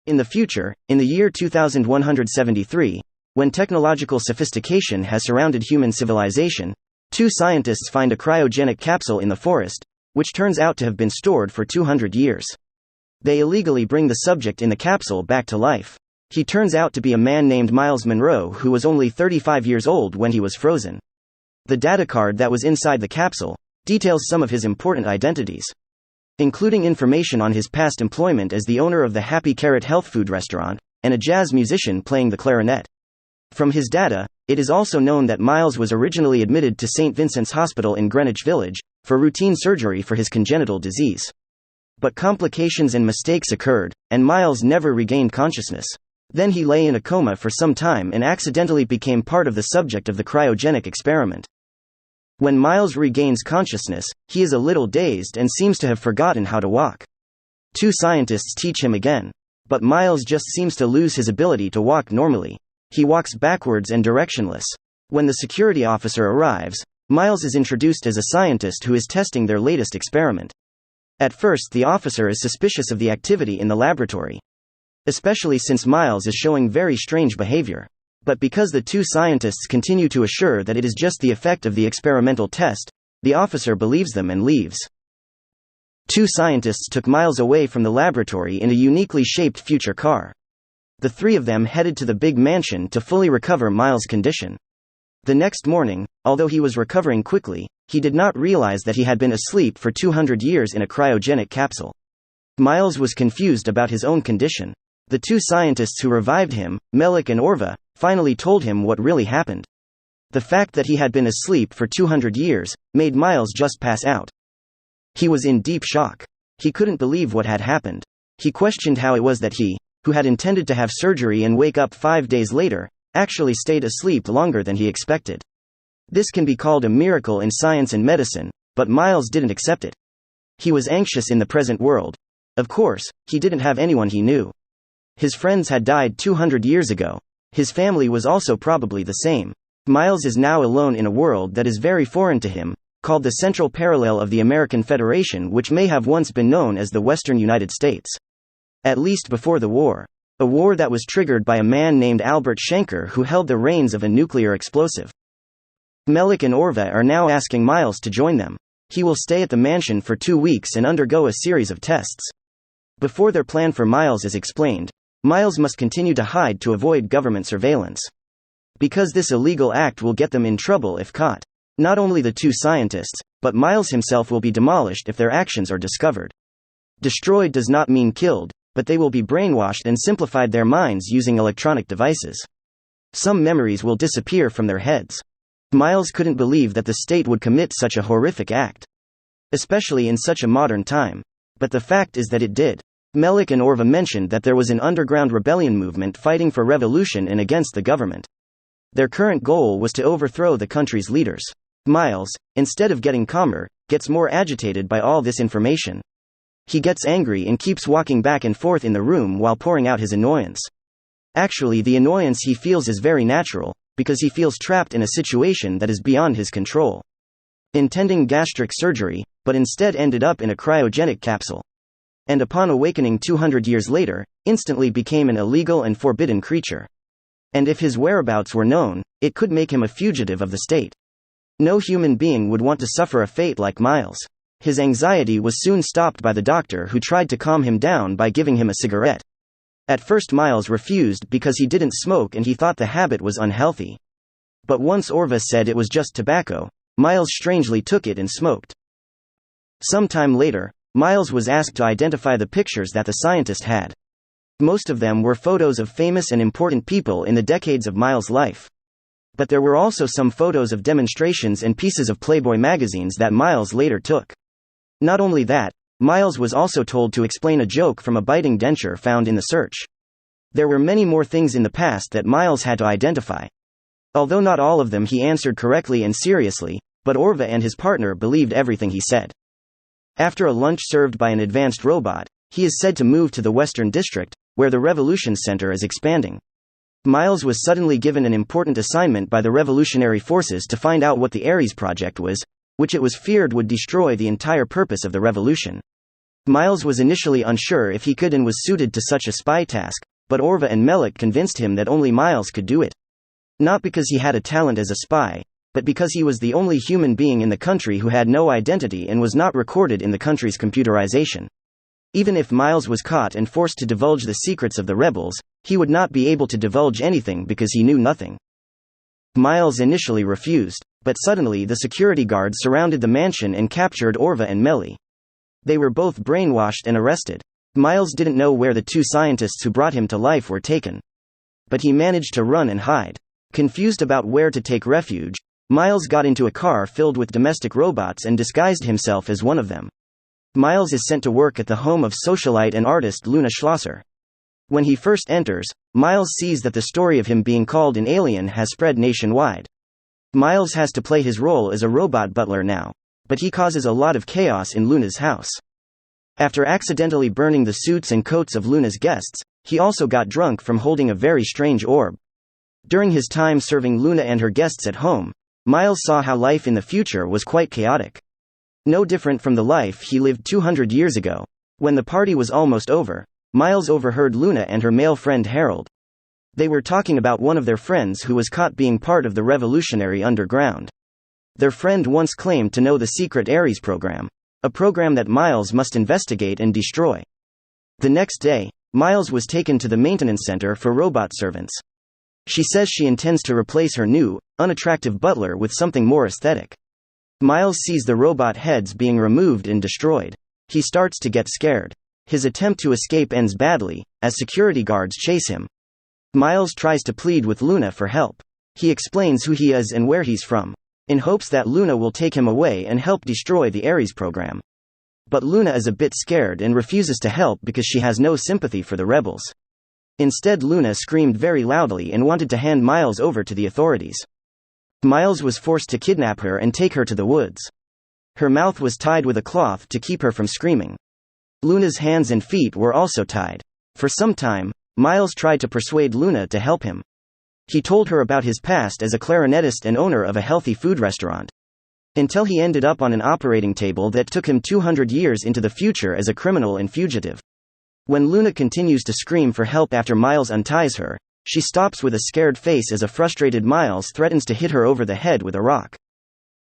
In the future, in the year 2173, when technological sophistication has surrounded human civilization, two scientists find a cryogenic capsule in the forest, which turns out to have been stored for 200 years. They illegally bring the subject in the capsule back to life. He turns out to be a man named Miles Monroe who was only 35 years old when he was frozen. The data card that was inside the capsule details some of his important identities, including information on his past employment as the owner of the Happy Carrot health food restaurant, and a jazz musician playing the clarinet. From his data, it is also known that Miles was originally admitted to St. Vincent's Hospital in Greenwich Village for routine surgery for his congenital disease. But complications and mistakes occurred, and Miles never regained consciousness. Then he lay in a coma for some time and accidentally became part of the subject of the cryogenic experiment. When Miles regains consciousness, he is a little dazed and seems to have forgotten how to walk. Two scientists teach him again. But Miles just seems to lose his ability to walk normally. He walks backwards and directionless. When the security officer arrives, Miles is introduced as a scientist who is testing their latest experiment. At first, the officer is suspicious of the activity in the laboratory, especially since Miles is showing very strange behavior. But because the two scientists continue to assure that it is just the effect of the experimental test, the officer believes them and leaves. Two scientists took Miles away from the laboratory in a uniquely shaped future car. The three of them headed to the big mansion to fully recover Miles' condition. The next morning, although he was recovering quickly, he did not realize that he had been asleep for 200 years in a cryogenic capsule. Miles was confused about his own condition. The two scientists who revived him, Melik and Orva, finally told him what really happened. The fact that he had been asleep for 200 years made Miles just pass out. He was in deep shock. He couldn't believe what had happened. He questioned how it was that he, who had intended to have surgery and wake up 5 days later, actually stayed asleep longer than he expected. This can be called a miracle in science and medicine, but Miles didn't accept it. He was anxious in the present world. Of course, he didn't have anyone he knew. His friends had died 200 years ago. His family was also probably the same. Miles is now alone in a world that is very foreign to him, called the Central Parallel of the American Federation, which may have once been known as the Western United States. At least before the war. A war that was triggered by a man named Albert Schenker who held the reins of a nuclear explosive. Melik and Orva are now asking Miles to join them. He will stay at the mansion for 2 weeks and undergo a series of tests. Before their plan for Miles is explained, Miles must continue to hide to avoid government surveillance. Because this illegal act will get them in trouble if caught. Not only the two scientists, but Miles himself will be demolished if their actions are discovered. Destroyed does not mean killed, but they will be brainwashed and simplified their minds using electronic devices. Some memories will disappear from their heads. Miles couldn't believe that the state would commit such a horrific act, especially in such a modern time. But the fact is that it did. Melik and Orva mentioned that there was an underground rebellion movement fighting for revolution and against the government. Their current goal was to overthrow the country's leaders. Miles, instead of getting calmer, gets more agitated by all this information. He gets angry and keeps walking back and forth in the room while pouring out his annoyance. Actually, the annoyance he feels is very natural, because he feels trapped in a situation that is beyond his control. Intending gastric surgery, but instead ended up in a cryogenic capsule. And upon awakening 200 years later, instantly became an illegal and forbidden creature. And if his whereabouts were known, it could make him a fugitive of the state. No human being would want to suffer a fate like Miles. His anxiety was soon stopped by the doctor who tried to calm him down by giving him a cigarette. At first Miles refused because he didn't smoke and he thought the habit was unhealthy. But once Orva said it was just tobacco, Miles strangely took it and smoked. Some time later, Miles was asked to identify the pictures that the scientist had. Most of them were photos of famous and important people in the decades of Miles' life. But there were also some photos of demonstrations and pieces of Playboy magazines that Miles later took. Not only that, Miles was also told to explain a joke from a biting denture found in the search. There were many more things in the past that Miles had to identify. Although not all of them he answered correctly and seriously, but Orva and his partner believed everything he said. After a lunch served by an advanced robot, he is said to move to the Western District, where the Revolution Center is expanding. Miles was suddenly given an important assignment by the revolutionary forces to find out what the Ares Project was, which it was feared would destroy the entire purpose of the revolution. Miles was initially unsure if he could and was suited to such a spy task, but Orva and Melik convinced him that only Miles could do it. Not because he had a talent as a spy, but because he was the only human being in the country who had no identity and was not recorded in the country's computerization. Even if Miles was caught and forced to divulge the secrets of the rebels, he would not be able to divulge anything because he knew nothing. Miles initially refused, but suddenly the security guards surrounded the mansion and captured Orva and Melik. They were both brainwashed and arrested. Miles didn't know where the two scientists who brought him to life were taken. But he managed to run and hide. Confused about where to take refuge, Miles got into a car filled with domestic robots and disguised himself as one of them. Miles is sent to work at the home of socialite and artist Luna Schlosser. When he first enters, Miles sees that the story of him being called an alien has spread nationwide. Miles has to play his role as a robot butler now, but he causes a lot of chaos in Luna's house. After accidentally burning the suits and coats of Luna's guests, he also got drunk from holding a very strange orb. During his time serving Luna and her guests at home, Miles saw how life in the future was quite chaotic. No different from the life he lived 200 years ago. When the party was almost over, Miles overheard Luna and her male friend Harold. They were talking about one of their friends who was caught being part of the revolutionary underground. Their friend once claimed to know the secret Ares program, a program that Miles must investigate and destroy. The next day, Miles was taken to the maintenance center for robot servants. She says she intends to replace her new, unattractive butler with something more aesthetic. Miles sees the robot heads being removed and destroyed. He starts to get scared. His attempt to escape ends badly, as security guards chase him. Miles tries to plead with Luna for help. He explains who he is and where he's from, in hopes that Luna will take him away and help destroy the Ares program. But Luna is a bit scared and refuses to help because she has no sympathy for the rebels. Instead, Luna screamed very loudly and wanted to hand Miles over to the authorities. Miles was forced to kidnap her and take her to the woods. Her mouth was tied with a cloth to keep her from screaming. Luna's hands and feet were also tied. For some time, Miles tried to persuade Luna to help him. He told her about his past as a clarinetist and owner of a healthy food restaurant. Until he ended up on an operating table that took him 200 years into the future as a criminal and fugitive. When Luna continues to scream for help after Miles unties her, she stops with a scared face as a frustrated Miles threatens to hit her over the head with a rock.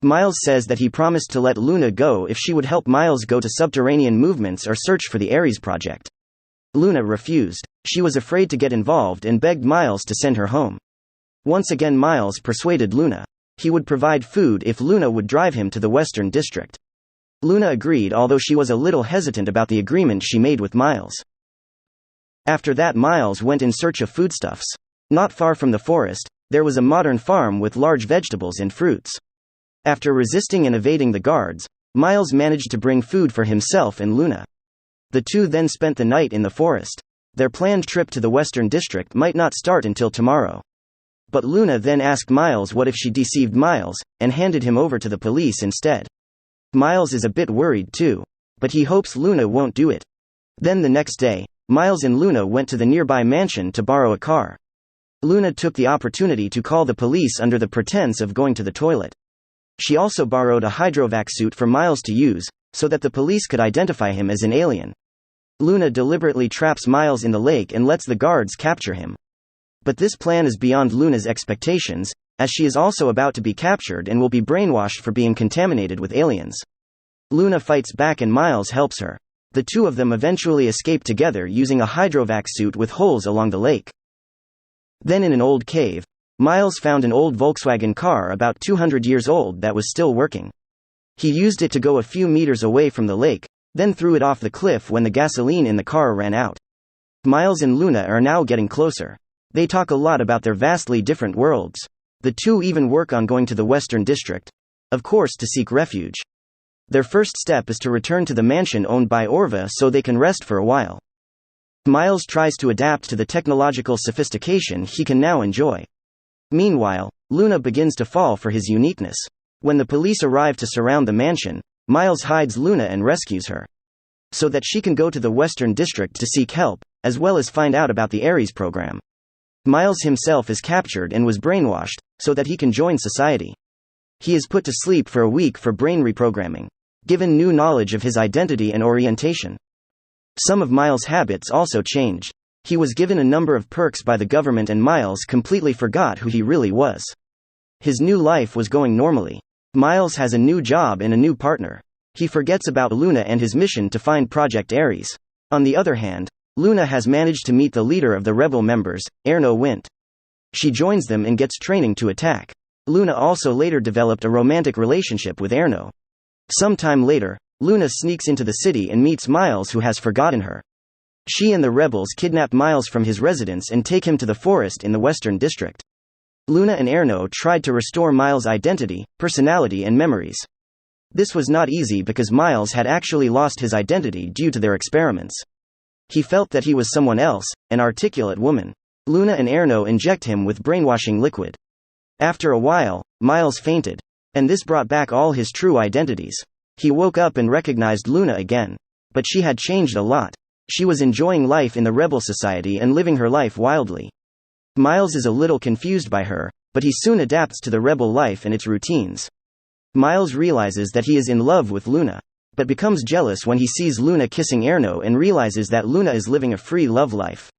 Miles says that he promised to let Luna go if she would help Miles go to subterranean movements or search for the Ares project. Luna refused. She was afraid to get involved and begged Miles to send her home. Once again, Miles persuaded Luna. He would provide food if Luna would drive him to the Western District. Luna agreed, although she was a little hesitant about the agreement she made with Miles. After that, Miles went in search of foodstuffs. Not far from the forest, there was a modern farm with large vegetables and fruits. After resisting and evading the guards, Miles managed to bring food for himself and Luna. The two then spent the night in the forest. Their planned trip to the Western District might not start until tomorrow. But Luna then asked Miles what if she deceived Miles, and handed him over to the police instead. Miles is a bit worried too, but he hopes Luna won't do it. Then the next day, Miles and Luna went to the nearby mansion to borrow a car. Luna took the opportunity to call the police under the pretense of going to the toilet. She also borrowed a hydrovac suit for Miles to use, so that the police could identify him as an alien. Luna deliberately traps Miles in the lake and lets the guards capture him. But this plan is beyond Luna's expectations, as she is also about to be captured and will be brainwashed for being contaminated with aliens. Luna fights back and Miles helps her. The two of them eventually escape together using a hydrovac suit with holes along the lake. Then in an old cave, Miles found an old Volkswagen car about 200 years old that was still working. He used it to go a few meters away from the lake, then threw it off the cliff when the gasoline in the car ran out. Miles and Luna are now getting closer. They talk a lot about their vastly different worlds. The two even work on going to the Western District, of course, to seek refuge. Their first step is to return to the mansion owned by Orva so they can rest for a while. Miles tries to adapt to the technological sophistication he can now enjoy. Meanwhile, Luna begins to fall for his uniqueness. When the police arrive to surround the mansion, Miles hides Luna and rescues her, so that she can go to the Western District to seek help, as well as find out about the Ares program. Miles himself is captured and was brainwashed, so that he can join society. He is put to sleep for a week for brain reprogramming, given new knowledge of his identity and orientation. Some of Miles' habits also changed. He was given a number of perks by the government and Miles completely forgot who he really was. His new life was going normally. Miles has a new job and a new partner. He forgets about Luna and his mission to find Project Ares. On the other hand, Luna has managed to meet the leader of the rebel members, Erno Wint. She joins them and gets training to attack. Luna also later developed a romantic relationship with Erno. Sometime later, Luna sneaks into the city and meets Miles, who has forgotten her. She and the rebels kidnap Miles from his residence and take him to the forest in the Western District. Luna and Erno tried to restore Miles' identity, personality and memories. This was not easy because Miles had actually lost his identity due to their experiments. He felt that he was someone else, an articulate woman. Luna and Erno inject him with brainwashing liquid. After a while, Miles fainted. And this brought back all his true identities. He woke up and recognized Luna again. But she had changed a lot. She was enjoying life in the rebel society and living her life wildly. Miles is a little confused by her, but he soon adapts to the rebel life and its routines. Miles realizes that he is in love with Luna, but becomes jealous when he sees Luna kissing Erno and realizes that Luna is living a free love life.